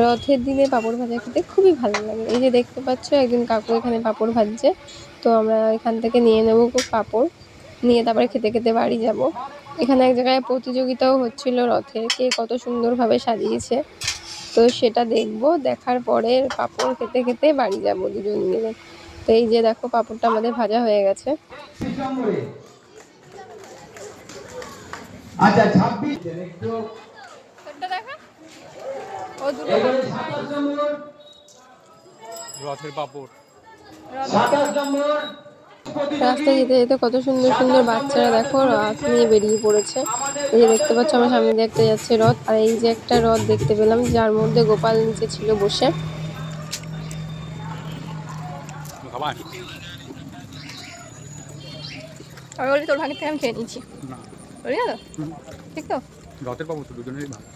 রথের দিনে পাঁপড় ভাজা খেতে খুবই ভালো লাগে। এই যে দেখতে পাচ্ছ একজন কাকু এখানে পাঁপড় ভাজছে। তো আমরা এখান থেকে নিয়ে নেবো পাঁপড়, নিয়ে তারপরে খেতে খেতে বাড়ি যাব। এখানে এক জায়গায় প্রতিযোগিতাও হচ্ছিল রথের, কে কত সুন্দরভাবে সাজিয়েছে। তো সেটা দেখবো, দেখার পরে পাঁপড় খেতে খেতে বাড়ি যাব দুজন মিলে। তো এই যে দেখো পাঁপড়টা আমাদের ভাজা হয়ে গেছে। আচ্ছা 26 একটু রথের পাপড়। 27 নম্বর রাস্তায় যেতে যেতে কত সুন্দর সুন্দর বাচ্চারা দেখো রথ নিয়ে বেরিয়ে পড়েছে। এই যে দেখতে পাচ্ছ আমার সামনে দিয়ে একটা যাচ্ছে রথ, আর এই যে একটা রথ দেখতে পেলাম যার মধ্যে গোপাল নিচে ছিল বসে। আমি বলি তোর ভাগের থেকে আমি খেয়ে নিচ্ছি, ঠিক তো? রথের পাপড় তো দুজনেরই ভালো।